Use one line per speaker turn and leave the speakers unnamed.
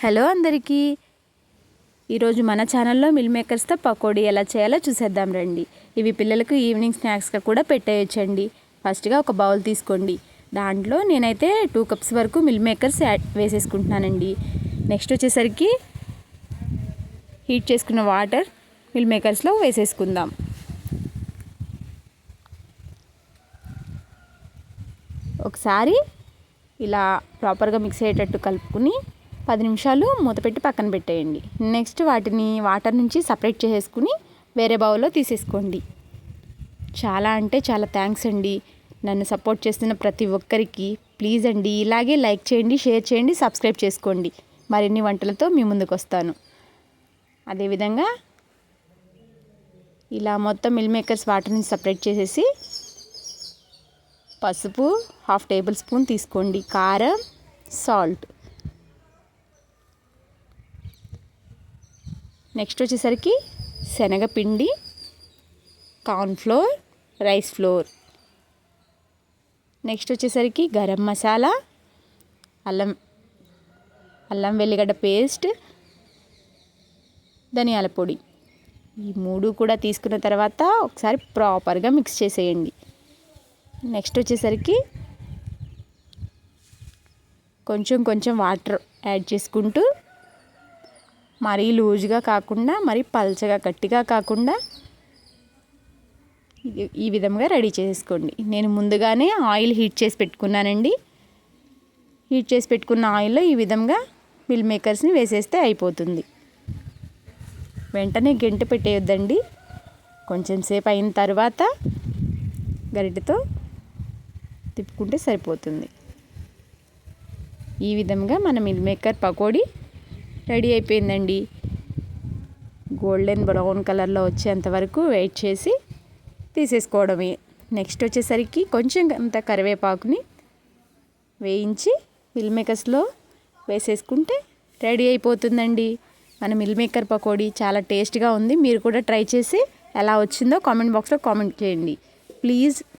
Hello అందరికీ, ఈరోజు మన ఛానల్లో మిల్ మేకర్స్తో పకోడీ ఎలా చేయాలో చూసేద్దాం రండి. ఇవి పిల్లలకు ఈవినింగ్ స్నాక్స్గా కూడా పెట్టేయచ్చండి. ఫస్ట్గా ఒక బౌల్ తీసుకోండి. దాంట్లో నేనైతే 2 కప్స్ వరకు మిల్ మేకర్స్ వేసేసుకుంటున్నానండి. నెక్స్ట్ వచ్చేసరికి హీట్ చేసుకున్న వాటర్ మిల్ మేకర్స్లో వేసేసుకుందాం. ఒకసారి ఇలా ప్రాపర్గా మిక్స్ అయ్యేటట్టు కలుపుకుని 10 నిమిషాలు మూత పెట్టి పక్కన పెట్టేయండి. నెక్స్ట్ వాటిని వాటర్ నుంచి సపరేట్ చేసేసుకుని వేరే బౌల్లో తీసేసుకోండి. చాలా అంటే చాలా థ్యాంక్స్ అండి నన్ను సపోర్ట్ చేస్తున్న ప్రతి ఒక్కరికి. ప్లీజ్ అండి ఇలాగే లైక్ చేయండి, షేర్ చేయండి, సబ్స్క్రైబ్ చేసుకోండి. మరిన్ని వంటలతో మీ ముందుకు వస్తాను. అదేవిధంగా ఇలా మొత్తం మిల్ మేకర్స్ వాటర్ నుంచి సపరేట్ చేసేసి పసుపు 1/2 టేబుల్ స్పూన్ తీసుకోండి, కారం, సాల్ట్. నెక్స్ట్ వచ్చేసరికి శనగపిండి, కార్న్ఫ్లోర్, రైస్ ఫ్లోర్. నెక్స్ట్ వచ్చేసరికి గరం మసాలా, అల్లం వెల్లిగడ్డ పేస్ట్, ధనియాల పొడి. ఈ 3 కూడా తీసుకున్న తర్వాత ఒకసారి ప్రాపర్గా మిక్స్ చేసేయండి. నెక్స్ట్ వచ్చేసరికి కొంచెం కొంచెం వాటర్ యాడ్ చేసుకుంటూ మరీ లూజ్గా కాకుండా మరీ పల్చగా గట్టిగా కాకుండా ఈ విధంగా రెడీ చేసుకోండి. నేను ముందుగానే ఆయిల్ హీట్ చేసి పెట్టుకున్నానండి. హీట్ చేసి పెట్టుకున్న ఆయిల్లో ఈ విధంగా మిల్ మేకర్స్ని వేసేస్తే అయిపోతుంది. వెంటనే గెంట పెట్టేయొద్దండి. కొంచెం సేపు అయిన తర్వాత గరిటెతో తిప్పుకుంటే సరిపోతుంది. ఈ విధంగా మన మిల్ మేకర్ పకోడీ రెడీ అయిపోయిందండి. గోల్డెన్ బ్రౌన్ కలర్లో వచ్చేంత వరకు వెయిట్ చేసి తీసేసుకోవడమే. నెక్స్ట్ వచ్చేసరికి కొంచెం అంత కరివేపాకుని వేయించి మిల్ మేకర్స్లో వేసేసుకుంటే రెడీ అయిపోతుందండి మన మిల్ మేకర్ పకోడీ. చాలా టేస్ట్గా ఉంది. మీరు కూడా ట్రై చేసి ఎలా వచ్చిందో కామెంట్ బాక్స్లో కామెంట్ చేయండి ప్లీజ్.